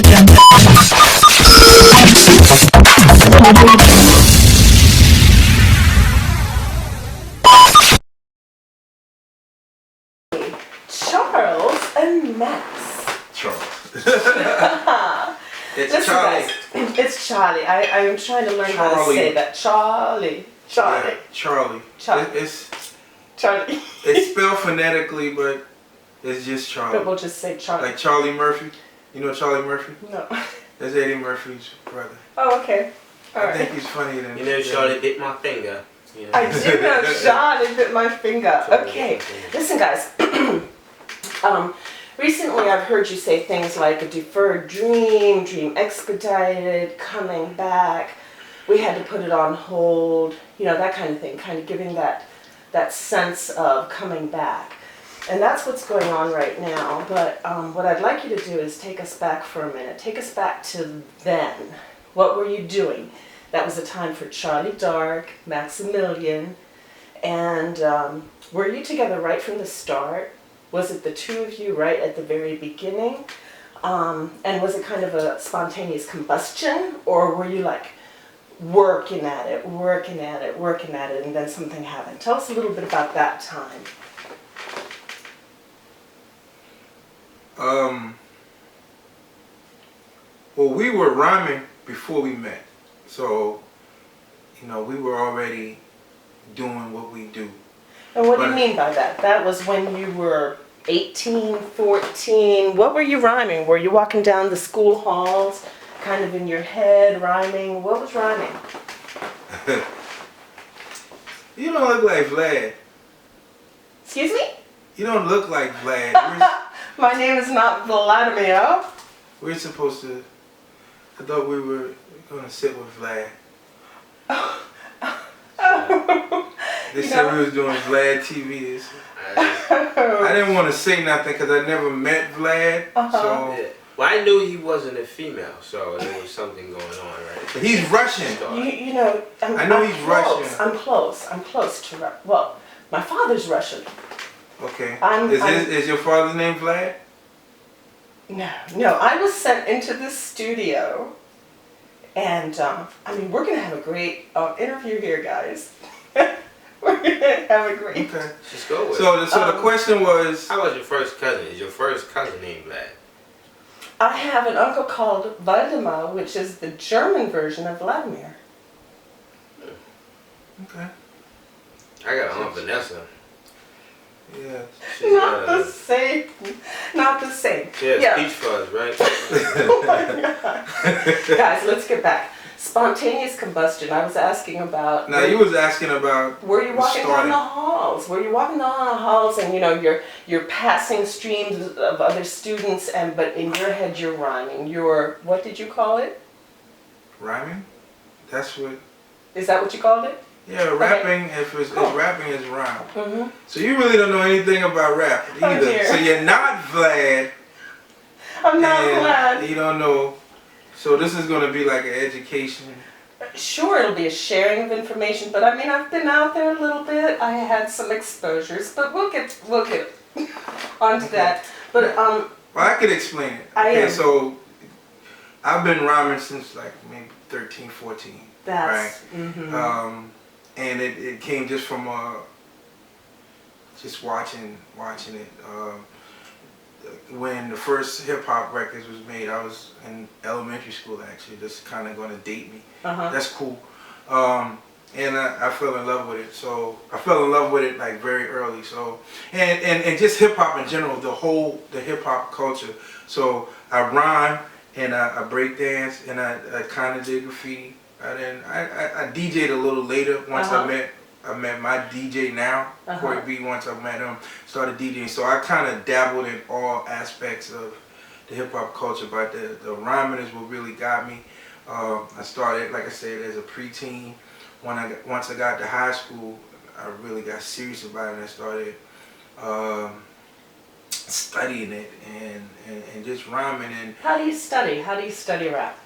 Charles and Max. Charles. It's listen, Charlie. Guys, it's Charlie. I'm trying to learn how to say that. Charlie. Yeah, Charlie. It's Charlie. It's spelled phonetically, but it's just Charlie. But we'll just say Charlie. Like Charlie Murphy. You know Charlie Murphy? No. That's Eddie Murphy's brother. Oh, okay. I think he's funnier than you know. Charlie bit my finger. You know? I do know Charlie bit my finger. Okay. Listen, guys. Recently I've heard you say things like a deferred dream, dream expedited, coming back, we had to put it on hold, you know, that kind of thing, kind of giving that sense of coming back. And that's what's going on right now. But what I'd like you to do is take us back for a minute. Take us back to then. What were you doing? That was a time for Charlie Dark, Maximilian, and were you together right from the start? Was it the two of you right at the very beginning? And was it kind of a spontaneous combustion? Or were you like working at it, and then something happened? Tell us a little bit about that time. Well, we were rhyming before we met. So, you know, we were already doing what we do. And what do you mean by that? That was when you were 18, 14. What were you rhyming? Were you walking down the school halls, kind of in your head, rhyming? What was rhyming? You don't look like Vlad. Excuse me? You don't look like Vlad. My name is not Vladimir. We're supposed to... I thought we were going to sit with Vlad. They said we was doing Vlad TV. I didn't want to say nothing because I never met Vlad. So yeah. Well, I knew he wasn't a female, so there was something going on, right? But he's Russian. You know, I know he's Russian. I'm close to well, my father's Russian. Okay. Is your father's name Vlad? No. I was sent into this studio, and I mean, we're gonna have a great interview here, guys. We're gonna have a great. Okay. Just go with it. So the question was, how was your first cousin? Is your first cousin named Vlad? I have an uncle called Valdemar, which is the German version of Vladimir. Okay. I got an Aunt Vanessa. Yeah. Not the same. Not the same. Yeah, Peach Fuzz, right? Oh my God. Guys, let's get back. Spontaneous combustion. I was asking about. Now you was asking about. Were you walking down the halls? Were you walking down the halls, and you know you're passing streams of other students, but in your head you're rhyming. What did you call it? Rhyming. That's what. Is that what you called it? Yeah, rapping. Okay. If rapping is rhyme. Mm-hmm. So you really don't know anything about rap either. Dear. So you're not Vlad. I'm not Vlad. You don't know. So this is going to be like an education. Sure, it'll be a sharing of information, but I mean, I've been out there a little bit. I had some exposures, but we'll get onto that. But well, I could explain it. Okay, so I've been rhyming since like maybe 13, 14. That's right. Mm-hmm. And it came just from just watching it. When the first hip hop records was made, I was in elementary school actually. That's kind of going to date me. That's cool. And I fell in love with it. So I fell in love with it like very early. So and just hip hop in general, the hip hop culture. So I rhyme and I break dance and I kind of did graffiti. I DJ'd a little later once I met my DJ now, Corey B. Once I met him, started DJing. So I kind of dabbled in all aspects of the hip hop culture, but the rhyming is what really got me. I started, like I said, as a preteen. Once I got to high school, I really got serious about it, and I started studying it and just rhyming. And how do you study? How do you study rap?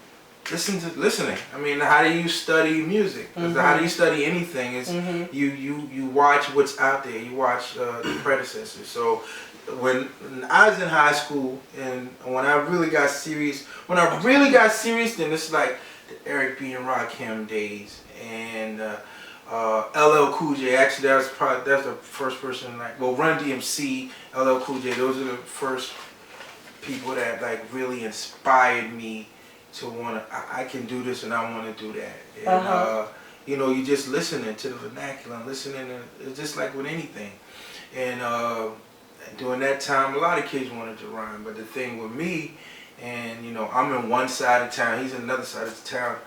Listening. I mean, how do you study music? How do you study anything? Is you watch what's out there. You watch the predecessors. So when I was in high school and when I really got serious, then it's like the Eric B. and Rakim days and LL Cool J. Actually, that's the first person Run DMC, LL Cool J. Those are the first people that like really inspired me to I can do this and I want to do that. And you know, you just listening to the vernacular, listening to, it's just like with anything. And during that time, a lot of kids wanted to rhyme, but the thing with me, and you know, I'm in one side of town, he's in another side of town,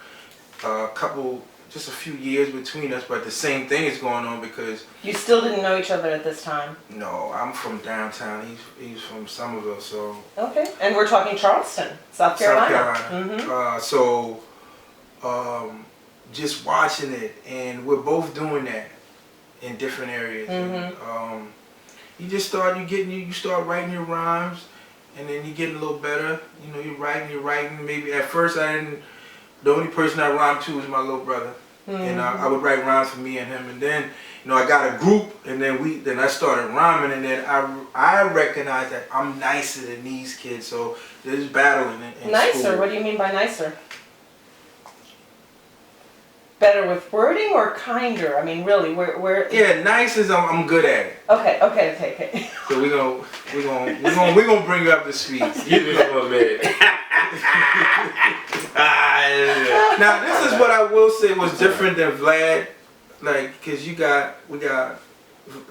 just a few years between us, but the same thing is going on because... You still didn't know each other at this time? No, I'm from downtown, he's from Somerville, so... Okay, and we're talking Charleston, South Carolina. So, just watching it, and we're both doing that in different areas. And, you just start writing your rhymes, and then you get a little better. You know, you're writing. Maybe at first the only person I rhymed to was my little brother, and I would write rhymes for me and him. And then, you know, I got a group, and then I started rhyming, and then I recognized that I'm nicer than these kids. So there's battling in nicer? school. What do you mean by nicer? Better with wording or kinder? I mean, really, we're yeah, nice is I'm good at it. Okay. So we're gonna bring you up to speed. Give me a minute. Now this is what I will say was different than Vlad, like, cause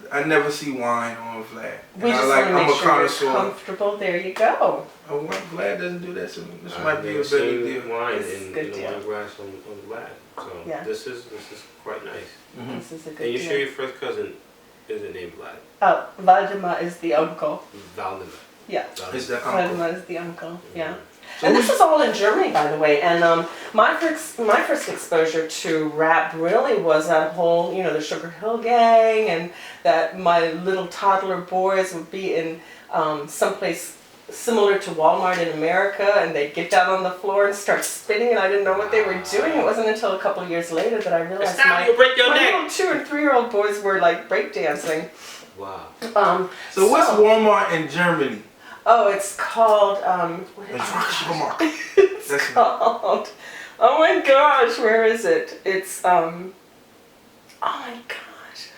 I never see wine on Vlad. We just want to make sure you're connoisseur. Comfortable. There you go. Oh, well, Vlad doesn't do that, so this might be a better deal. Wine This is in good the deal. wine glass on Vlad. So Yeah. this is quite nice. This is a good And you deal. sure your first cousin isn't named Vlad? Oh, Valdemar is the uncle. Valdemar. Yeah. Is that uncle? Valdemar is the uncle. Yeah. So And this is all in Germany, by the way. And my first exposure to rap really was that whole, you know, the Sugar Hill Gang, and that my little toddler boys would be in someplace similar to Walmart in America, and they'd get down on the floor and start spinning, and I didn't know what they were doing. It wasn't until a couple of years later that I realized my little 2 and 3-year-old boys were like breakdancing. Wow. So what's Walmart in Germany? Oh, it's called, it's called, oh my gosh, where is it? It's, oh my gosh.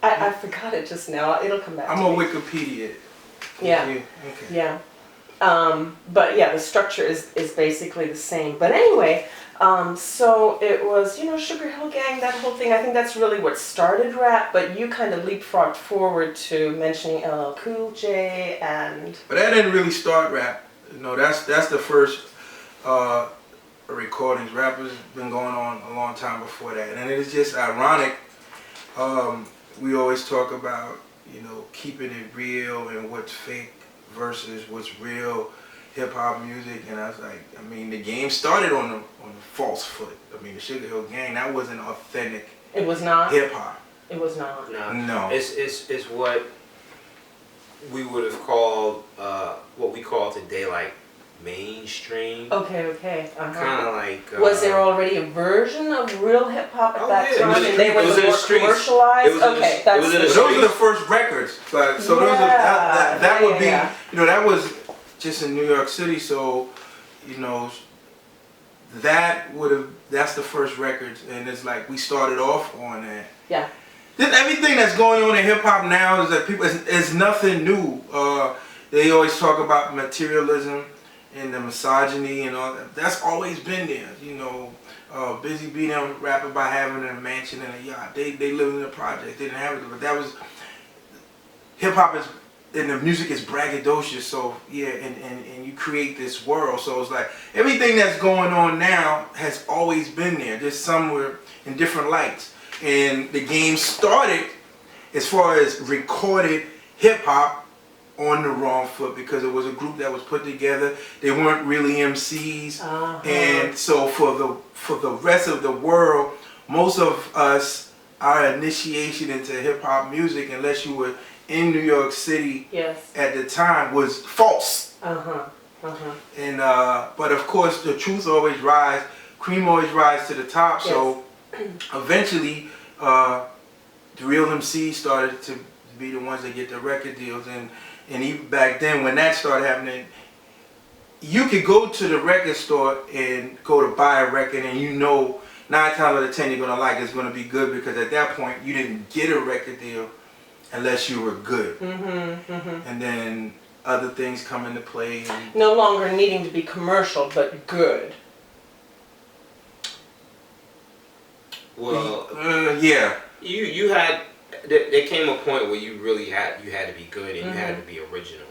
I forgot it just now. It'll come back I'm to a me. Wikipedia. Yeah. Okay. Yeah. But yeah, the structure is basically the same. But anyway, so it was, you know, Sugar Hill Gang, that whole thing. I think that's really what started rap, but you kind of leapfrogged forward to mentioning LL Cool J and... But that didn't really start rap. You know, that's the first recordings. Rap has been going on a long time before that. And it's just ironic. We always talk about, you know, keeping it real and what's fake versus what's real hip-hop music. And I was like, I mean, the game started on the false foot. I mean, the Sugar Hill Gang, that wasn't authentic. It was not? Hip-hop. It was not. No. It's what we would have called, what we call today, like, mainstream. Okay. Kind of like... was there already a version of real hip-hop at that time? And they were more commercialized? Okay, that's... Those are the first records. But, so those are, that would be, you know, that was just in New York City, so, you know, that's the first records, and it's like we started off on that. Yeah. Everything that's going on in hip hop now is that people, it's nothing new. They always talk about materialism and the misogyny and all that. That's always been there. You know, Busy Bee them rap about having a mansion and a yacht. They live in a project. They didn't have it, but that was hip hop is. And the music is braggadocious, so yeah, and you create this world. So it's like everything that's going on now has always been there, just somewhere in different lights. And the game started as far as recorded hip hop on the wrong foot because it was a group that was put together. They weren't really MCs, and so for the rest of the world, most of us, our initiation into hip hop music, unless you were in New York City at the time, was false. And but of course the truth always rise, cream always rise to the top. So eventually the real MCs started to be the ones that get the record deals, and And even back then, when that started happening, you could go to the record store and go to buy a record, and 9 times out of 10 you're gonna like it's gonna be good, because at that point you didn't get a record deal unless you were good. And then other things come into play. And no longer needing to be commercial, but good. Well, yeah. You had there came a point where you really had to be good, and you had to be original.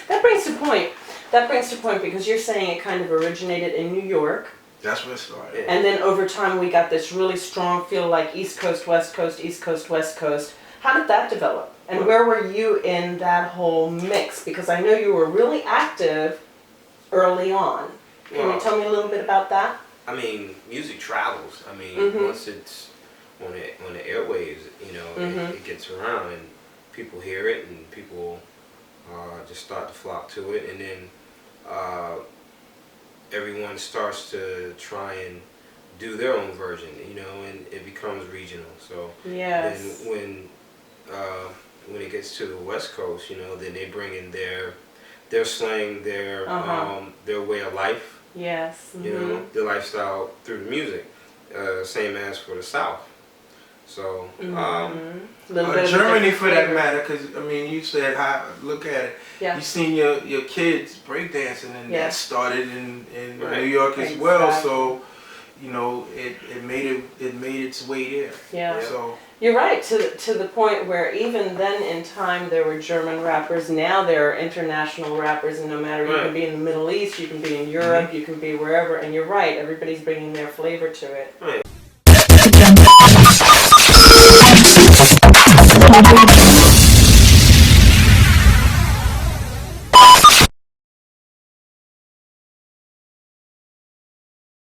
That brings to point. That brings to point because you're saying it kind of originated in New York. That's where it started. And then over time we got this really strong feel like East Coast, West Coast, East Coast, West Coast. How did that develop? And where were you in that whole mix? Because I know you were really active early on. Can you tell me a little bit about that? I mean, music travels. I mean, once it's on the airwaves, it gets around and people hear it, and people just start to flock to it, and then everyone starts to try and do their own version, and it becomes regional. So yes. Then when it gets to the West Coast, then they bring in their slang, their way of life. Yes. Their lifestyle through the music. Same as for the South. So Germany for that matter, because you said look at it. Yeah. You seen your kids breakdancing, and that started in Right. New York as well. So it made its way there. Yeah. So you're right, to the point where even then in time there were German rappers. Now there are international rappers, and no matter, you can be in the Middle East, you can be in Europe, you can be wherever, and you're right, everybody's bringing their flavor to it. Right.